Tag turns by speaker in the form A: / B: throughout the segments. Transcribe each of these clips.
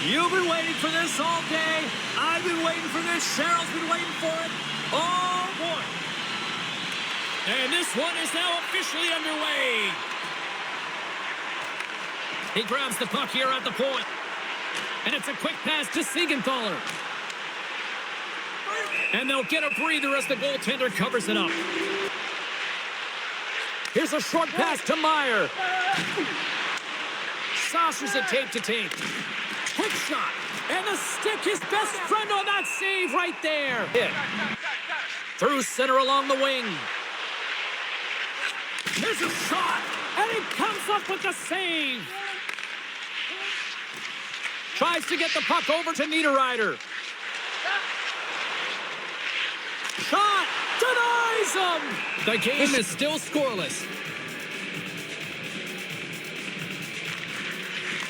A: You've been waiting for this all day. I've been waiting for this. Cheryl's been waiting for it. Oh, boy. And this one is now officially underway. He grabs the puck here at the point. And it's a quick pass to Siegenthaler. And they'll get a breather as the goaltender covers it up. Here's a short pass to Meyer. Saucers it tape to tape. Quick shot. And the stick, his best friend on that save right there. Hit. Through center along the wing. There's a shot. And he comes up with the save. Tries to get the puck over to Niederreiter. Shot. Denies him. The game is still scoreless.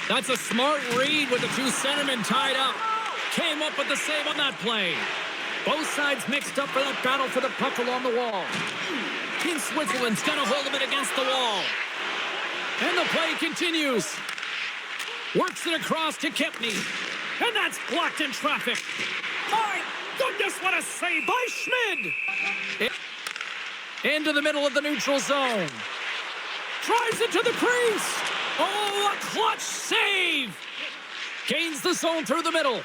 A: That's a smart read with the two centermen tied up. Came up with the save on that play. Both sides mixed up for that battle for the puck along the wall. Team Switzerland's got a hold of it against the wall. And the play continues. Works it across to Kempny. And that's blocked in traffic. My goodness, what a save by Schmid. Into the middle of the neutral zone. Drives it to the crease. Oh, a clutch save! Gains the zone through the middle.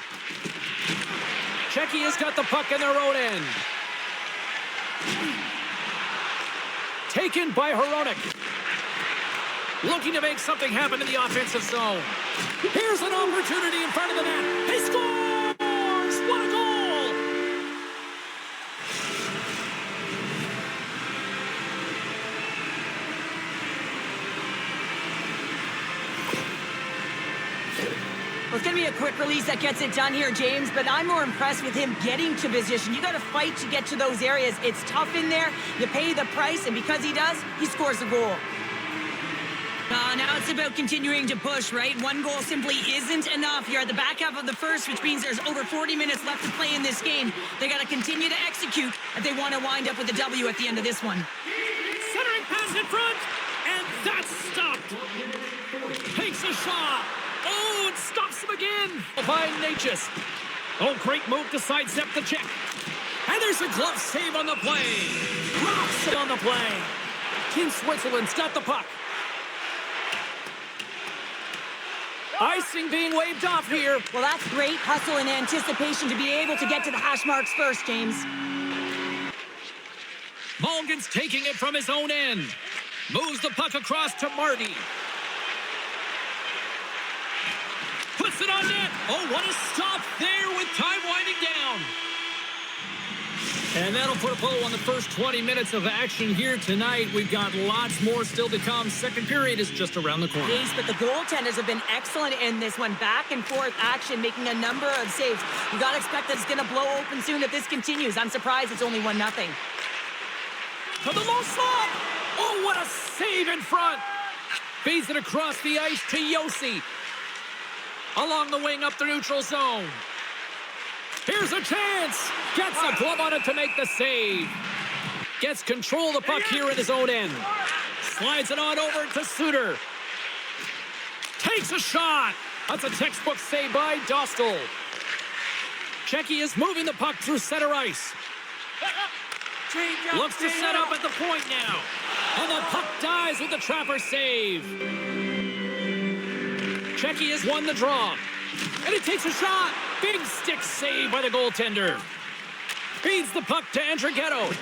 A: Czechia's got the puck in their own end. Taken by Hronek. Looking to make something happen in the offensive zone. Here's an opportunity in front of the net. He scores! What a goal!
B: Well, it's going to be a quick release that gets it done here, James, but I'm more impressed with him getting to position. You got to fight to get to those areas. It's tough in there. You pay the price, and because he does, he scores a goal. Now it's about continuing to push, right? One goal simply isn't enough. You're at the back half of the first, which means there's over 40 minutes left to play in this game. They got to continue to execute if they want to wind up with a W at the end of this one.
A: Centering pass in front, and that's stopped. Takes a shot. Oh, it stops him again. By Natchez. Oh, great move to sidestep the check. And there's a glove save on the play. Drops it on the play. Team Switzerland's got the puck. Icing being waved off here.
B: Well, that's great hustle and anticipation to be able to get to the hash marks first, James.
A: Malgin's taking it from his own end. Moves the puck across to Marty. Puts it on net. Oh, what a stop there with time winding down. And that'll put a bow on the first 20 minutes of action here tonight. We've got lots more still to come. Second period is just around the corner.
B: Yes, but the goaltenders have been excellent in this one. Back and forth action, making a number of saves. You got to expect that it's going to blow open soon if this continues. I'm surprised it's only 1-0.
A: To the low slot. Oh, what a save in front. Feeds it across the ice to Yossi. Along the wing up the neutral zone. Here's a chance. Gets a glove on it to make the save. Gets control of the puck here in his own end. Slides it on over to Suter. Takes a shot. That's a textbook save by Dostal. Czechia is moving the puck through center ice. Looks to set up at the point now. And the puck dies with the trapper save. Czechia has won the draw. And he takes a shot. Big stick save by the goaltender. Feeds the puck to Andrighetto.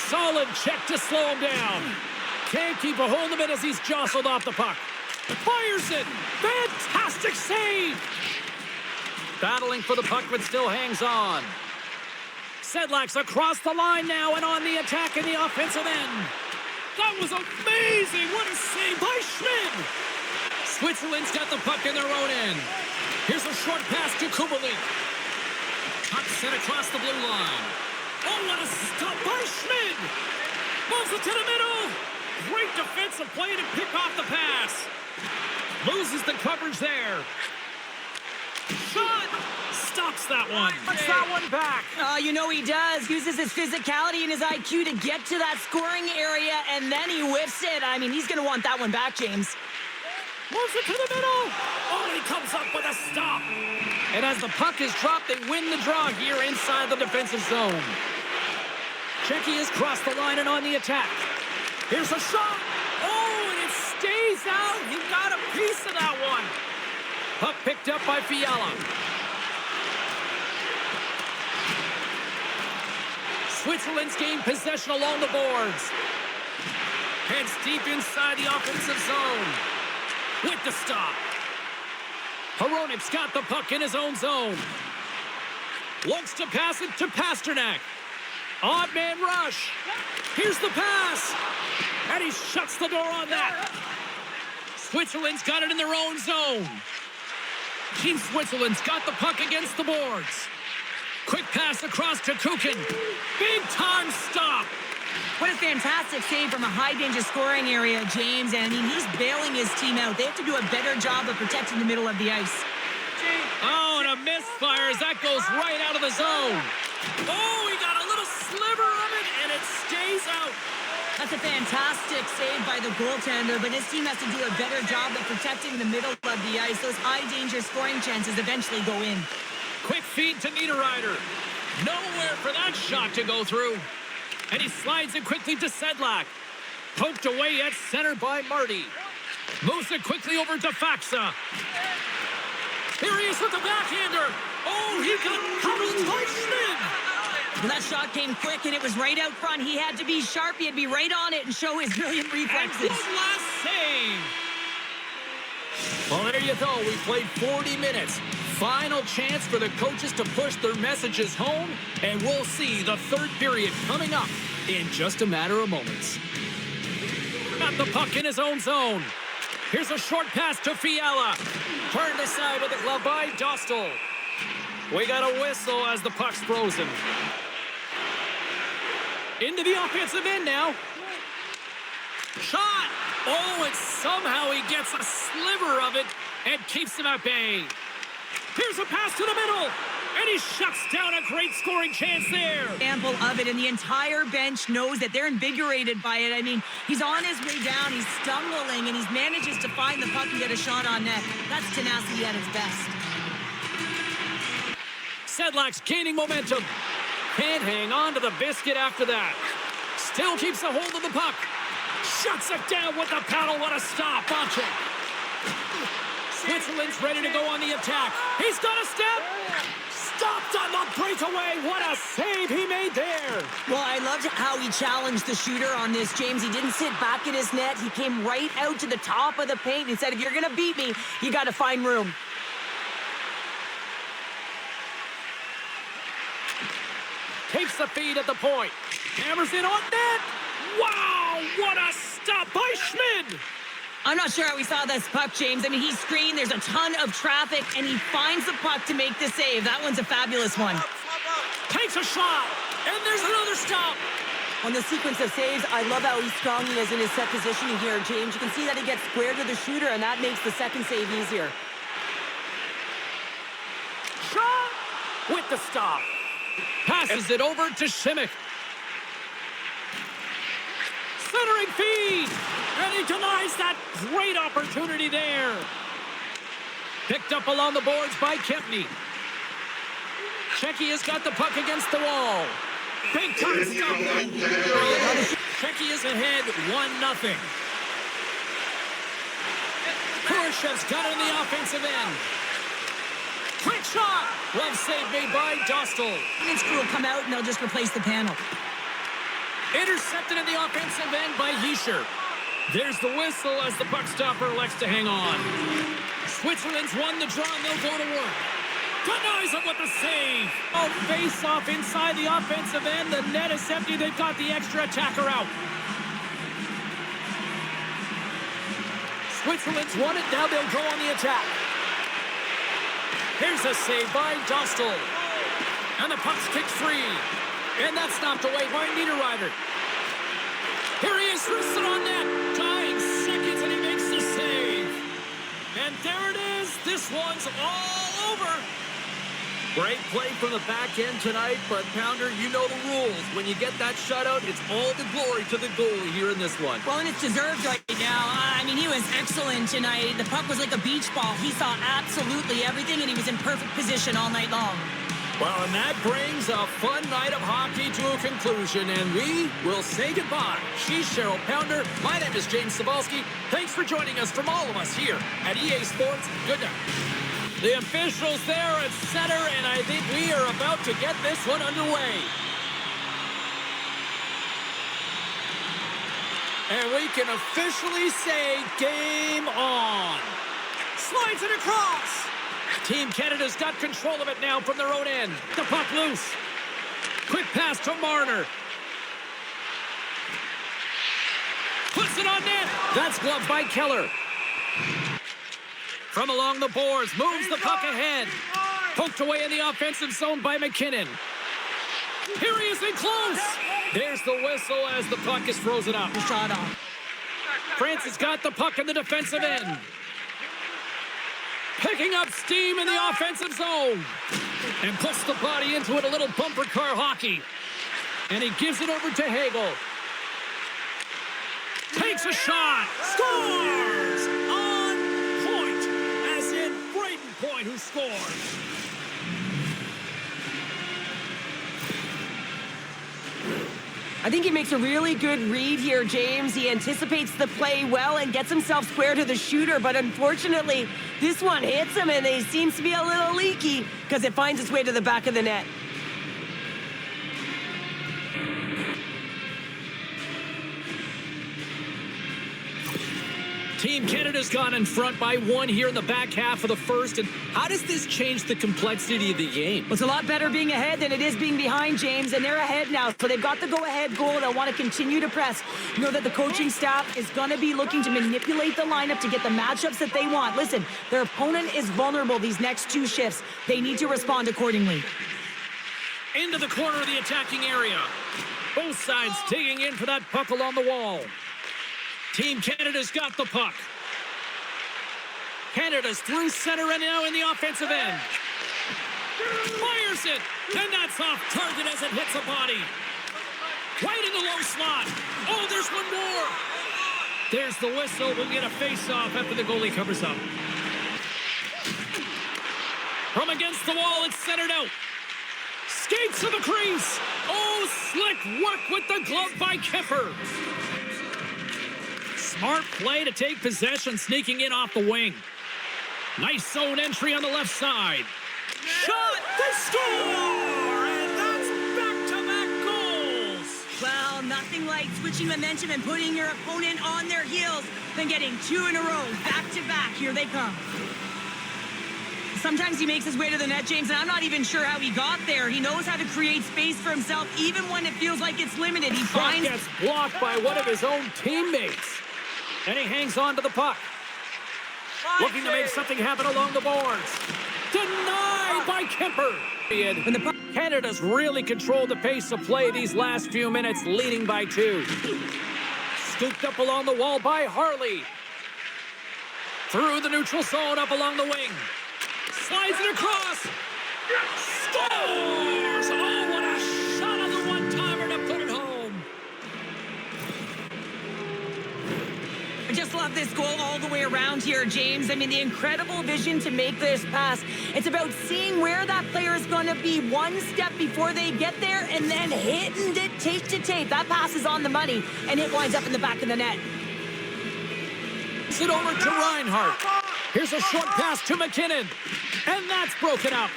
A: Solid check to slow him down. Can't keep a hold of it as he's jostled off the puck. Fires it. Fantastic save. Battling for the puck, but still hangs on. Sedlak's across the line now and on the attack in the offensive end. That was amazing. What a save by Schmid. Switzerland's got the puck in their own end. Here's a short pass to Kubalik. Puck sent across the blue line. Oh, what a stop by Schmid. Moves it to the middle. Great defensive play to pick off the pass. Loses the coverage there. Shot. Stops that one. Puts that one back.
B: You know he does. Uses his physicality and his IQ to get to that scoring area, and then he whiffs it. I mean, he's going to want that one back, James.
A: Moves it to the middle. Oh, he comes up with a stop. And as the puck is dropped, they win the draw here inside the defensive zone. Czechia has crossed the line and on the attack. Here's a shot. Oh, and it stays out. He got a piece of that one. Puck picked up by Fiala. Switzerland's gained possession along the boards. Heads deep inside the offensive zone. With the stop. Hronek's got the puck in his own zone. Looks to pass it to Pasternak. Odd man rush. Here's the pass. And he shuts the door on that. Switzerland's got it in their own zone. Team Switzerland's got the puck against the boards. Quick pass across to Kukin. Big time stop.
B: What a fantastic save from a high-danger scoring area, James. And, I mean, he's bailing his team out. They have to do a better job of protecting the middle of the ice.
A: Oh, and a misfire as that goes right out of the zone. Oh, he got a little sliver of it, and it stays out.
B: That's a fantastic save by the goaltender, but his team has to do a better job of protecting the middle of the ice. Those high-danger scoring chances eventually go in.
A: Quick feed to Niederreiter. Nowhere for that shot to go through. And he slides it quickly to Sedlak. Poked away at center by Marty. Moves it quickly over to Faxa. Here he is with the backhander. Oh, he got covered by Schmid.
B: Well, that shot came quick, and it was right out front. He had to be sharp. He had to be right on it and show his brilliant reflexes.
A: And one last save. Well, there you go. We played 40 minutes. Final chance for the coaches to push their messages home, and we'll see the third period coming up in just a matter of moments. Got the puck in his own zone. Here's a short pass to Fiala. Turned aside with the glove by Dostal. We got a whistle as the puck's frozen. Into the offensive end now. Shot! Oh, and somehow he gets a sliver of it and keeps him at bay. Here's a pass to the middle, and he shuts down a great scoring chance there.
B: Example of it, and the entire bench knows that they're invigorated by it. I mean, he's on his way down, he's stumbling, and he manages to find the puck and get a shot on net. That's tenacity at its best.
A: Sedlak's gaining momentum. Can't hang on to the biscuit after that. Still keeps a hold of the puck. Shuts it down with the paddle. What a stop. Bunching. Switzerland's ready to go on the attack. He's got a step. Stopped on the breakaway. What a save he made there.
B: Well, I loved how he challenged the shooter on this, James. He didn't sit back in his net. He came right out to the top of the paint and said, if you're going to beat me, you got to find room.
A: Takes the feed at the point. Hammers in on net. Wow, what a stop by Schmid.
B: I'm not sure how we saw this puck, James. I mean, he screened, there's a ton of traffic, and he finds the puck to make the save. That one's a fabulous one.
A: Takes a shot, and there's another stop.
B: On the sequence of saves, I love how strong he is in his set positioning here, James. You can see that he gets square to the shooter, and that makes the second save easier.
A: Shot with the stop. Passes it over to Simic. Centering feed. And he denies that great opportunity there. Picked up along the boards by Kempny. Czechia's got the puck against the wall. Big time stop. Czechia's ahead 1-0. Khrushchev's got it in the offensive end. Quick shot. Glove save made by Dostal.
B: Maintenance crew will come out and they'll just replace the panel.
A: Intercepted in the offensive end by Hischer. There's the whistle as the puck stopper elects to hang on. Switzerland's won the draw and they'll go to work. Denies him with the save. Oh, face off inside the offensive end. The net is empty. They've got the extra attacker out. Switzerland's won it. Now they'll go on the attack. Here's a save by Dostal. And the puck's kicked free. And that's knocked away by Niederreiter. Here he is, wristed on net. Dying seconds, and he makes the save. And there it is. This one's all over. Great play from the back end tonight, but Pounder, you know the rules. When you get that shutout, it's all the glory to the goalie here in this one.
B: Well, and it's deserved right now. I mean, he was excellent tonight. The puck was like a beach ball. He saw absolutely everything, and he was in perfect position all night long.
A: Well, and that brings a fun night of hockey to a conclusion, and we will say goodbye. She's Cheryl Pounder. My name is James Cebulski. Thanks for joining us from all of us here at EA Sports. Good night. The officials there at center, and I think we are about to get this one underway. And we can officially say game on. Slides it across. Team Canada's got control of it now from their own end. The puck loose. Quick pass to Marner. Puts it on net. That's gloved by Keller. From along the boards, moves the puck ahead. Poked away in the offensive zone by McKinnon. Here he is in close. There's the whistle as the puck is frozen up.
B: Shot off.
A: France has got the puck in the defensive end. Picking up steam in the offensive zone. And puts the body into it, a little bumper car hockey. And he gives it over to Hagel. Takes a shot. Scores! On point. As in Braden Point, who scores.
B: I think he makes a really good read here, James. He anticipates the play well and gets himself square to the shooter, but unfortunately, this one hits him and he seems to be a little leaky because it finds its way to the back of the net.
A: Team Canada's gone in front by one here in the back half of the first. And how does this change the complexity of the game?
B: Well, it's a lot better being ahead than it is being behind, James, and they're ahead now. So they've got the go-ahead goal. They'll want to continue to press. You know that the coaching staff is going to be looking to manipulate the lineup to get the matchups that they want. Listen, their opponent is vulnerable these next two shifts. They need to respond accordingly.
A: Into the corner of the attacking area. Both sides digging in for that puck along the wall. Team Canada's got the puck. Canada's through center and now in the offensive end. Fires it, and that's off target as it hits a body. Right in the low slot. Oh, there's one more. There's the whistle. We'll get a face-off after the goalie covers up. From against the wall, it's centered out. Skates to the crease. Oh, slick work with the glove by Kipper. Smart play to take possession, sneaking in off the wing. Nice zone entry on the left side. Shot, they score! And that's back-to-back goals!
B: Well, nothing like switching momentum and putting your opponent on their heels than getting two in a row, back-to-back. Here they come. Sometimes he makes his way to the net, James, and I'm not even sure how he got there. He knows how to create space for himself, even when it feels like it's limited. He finds...
A: Gets blocked by one of his own teammates. And he hangs on to the puck. Looking to make something happen along the boards. Denied by Kemper. Canada's really controlled the pace of play these last few minutes, leading by 2. Scooped up along the wall by Harley. Through the neutral zone, up along the wing. Slides it across. Scores! Oh, what a shot on the one-timer to put it home.
B: I just love this goal all the way around here, James. I mean, the incredible vision to make this pass. It's about seeing where that player is going to be one step before they get there and then hitting it tape to tape. That pass is on the money, and it winds up in the back of the net.
A: It's it over to Reinhardt. Here's a short pass to McKinnon. And that's broken up.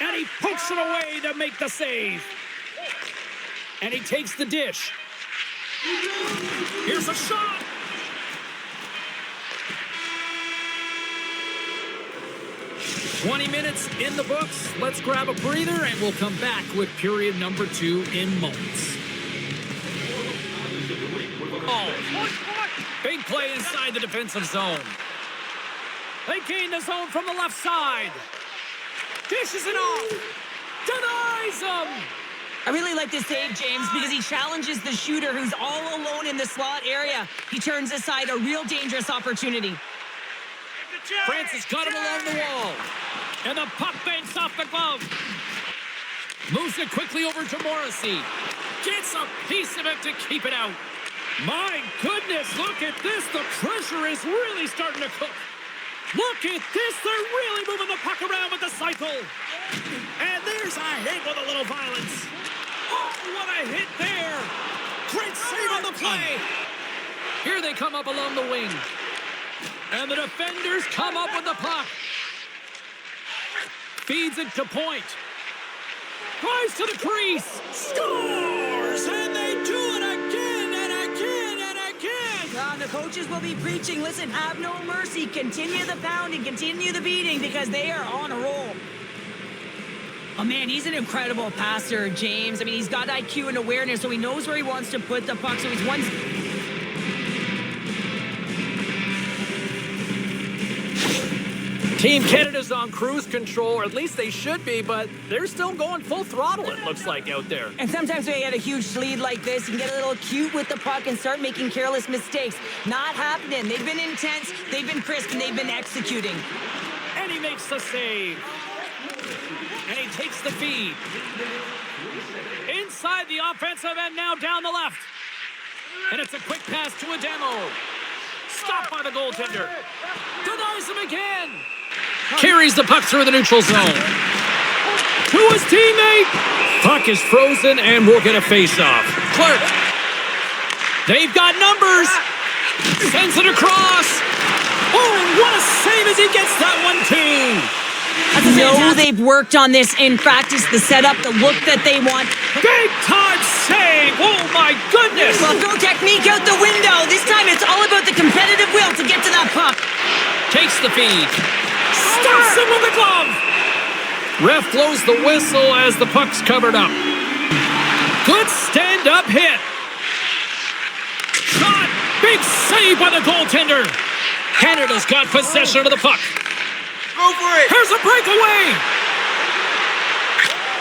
A: And he pokes it away to make the save. And he takes the dish. Here's a shot. "20 minutes in the books. Let's grab a breather, and we'll come back with period number 2 in moments. Oh, big play inside the defensive zone. They gain the zone from the left side. Dishes it off. Denies him.
B: I really like this save, James, because he challenges the shooter who's all alone in the slot area. He turns aside a real dangerous opportunity.
A: Francis got him along the wall. And the puck banks off the glove. Moves it quickly over to Morrissey. Gets a piece of it to keep it out. My goodness, look at this. The pressure is really starting to cook. Look at this. They're really moving the puck around with the cycle. And there's a hit with a little violence. Oh, what a hit there. Great save on the play. Here they come up along the wing. And the defenders come up with the puck. Feeds it to Point. Drives to the crease. Scores! And they do it again and again and again.
B: The coaches will be preaching, listen, have no mercy. Continue the pounding, continue the beating, because they are on a roll. Oh, man, he's an incredible passer, James. I mean, he's got IQ and awareness, so he knows where he wants to put the puck. So he's one...
A: Team Canada's on cruise control, or at least they should be, but they're still going full throttle, it looks like, out there.
B: And sometimes when you get a huge lead like this, you can get a little cute with the puck and start making careless mistakes. Not happening. They've been intense, they've been crisp, and they've been executing.
A: And he makes the save. And he takes the feed. Inside the offensive end, now down the left. And it's a quick pass to Adamo. Stopped by the goaltender. Denies him again. Carries the puck through the neutral zone. To his teammate. Puck is frozen and we'll get a face-off. Clark. They've got numbers. Sends it across. Oh, what a save as he gets that one too.
B: No, they've worked on this in practice, the setup, the look that they want.
A: Big time save! Oh my goodness!
B: Well, throw technique out the window. This time it's all about the competitive will to get to that puck.
A: Takes the feed. Stops him with the glove. Ref blows the whistle as the puck's covered up. Good stand-up hit. Shot! Big save by the goaltender. Canada's got possession of the puck.
C: Go for it!
A: Here's a breakaway!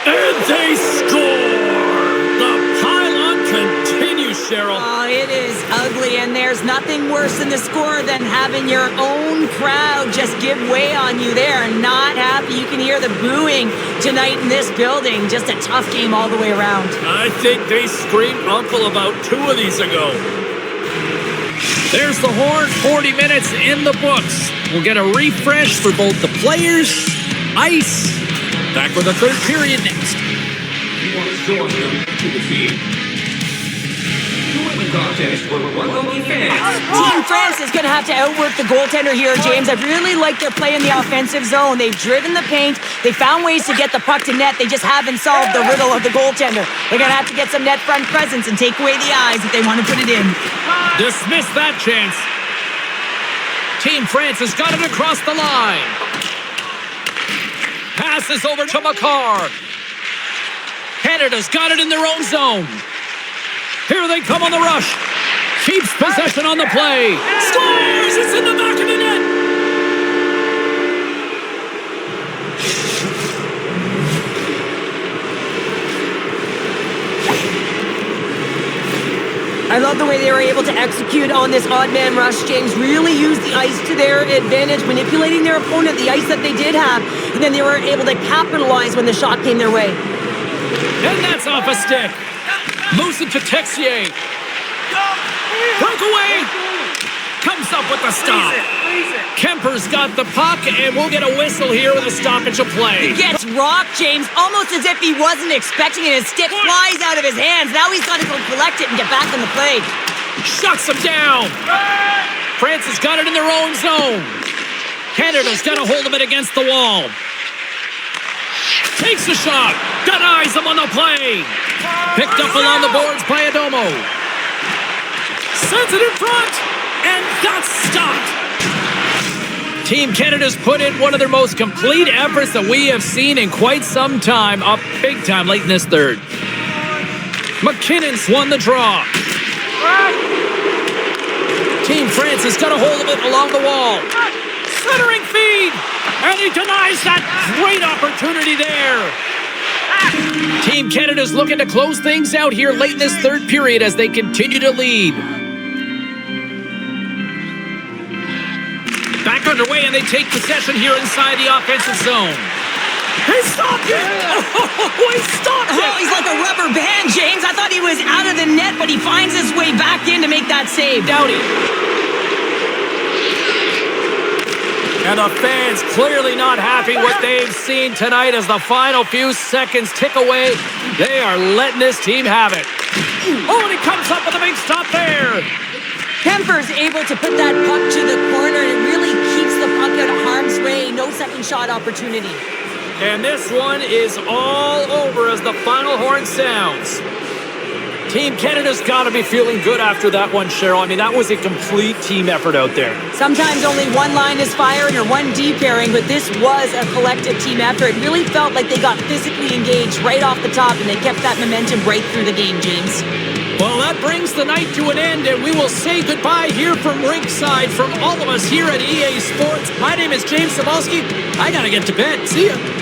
A: And they score! The pylon continues, Cheryl.
B: Oh, it is ugly, and there's nothing worse in the score than having your own crowd just give way on you. They are not happy. You can hear the booing tonight in this building. Just a tough game all the way around.
A: I think they screamed uncle about 2 of these ago. There's the horn, 40 minutes in the books. We'll get a refresh for both the players, ice. Back with the third period next.
D: You want to show them to the field. To win the contest, we're one of the fans.
B: Team France is going to have to outwork the goaltender here, James. I really like their play in the offensive zone. They've driven the paint. They found ways to get the puck to net. They just haven't solved the riddle of the goaltender. They're going to have to get some net front presence and take away the eyes if they want to put it in.
A: Dismiss that chance. Team France has got it across the line. Passes over to Makar. Canada's got it in their own zone. Here they come on the rush. Keeps possession on the play. Scores! It's in the back of the net.
B: I love the way they were able to execute on this odd man rush, James. Really use the ice to their advantage, manipulating their opponent, the ice that they did have, and then they were able to capitalize when the shot came their way.
A: And that's off a stick. Moves it to Texier. Breakaway. Comes up with the stop. Kemper's got the puck, and we'll get a whistle here with a stoppage of play.
B: He gets rocked, James, almost as if he wasn't expecting it. His stick flies out of his hands. Now he's got to go collect it and get back on the play.
A: Shuts him down. France has got it in their own zone. Canada's got a hold of it against the wall. Takes a shot. Denies him on the play. Picked up along the boards by Adomo. Sends it in front. And that's stopped. Team Canada's put in one of their most complete efforts that we have seen in quite some time. Up big time late in this third. McKinnon's won the draw. Team France has got a hold of it along the wall. Centering feed. And he denies that great opportunity there. Team Canada's looking to close things out here late in this third period as they continue to lead. Back on underway, and they take possession here inside the offensive zone. He stopped it! Oh, he stopped it!
B: Oh, he's like a rubber band, James. I thought he was out of the net, but he finds his way back in to make that save.
A: Doughty. And the fans clearly not happy what they've seen tonight as the final few seconds tick away. They are letting this team have it. Oh, and he comes up with a big stop there.
B: Kemper's able to put that puck to the corner, and it really keeps the puck out of harm's way. No second shot opportunity.
A: And this one is all over as the final horn sounds. Team Canada's got to be feeling good after that one, Cheryl. I mean, that was a complete team effort out there.
B: Sometimes only one line is firing or one D pairing, but this was a collective team effort. It really felt like they got physically engaged right off the top, and they kept that momentum right through the game, James.
A: Well, that brings the night to an end, and we will say goodbye here from ringside from all of us here at EA Sports. My name is James Cebulski. I got to get to bed. See ya.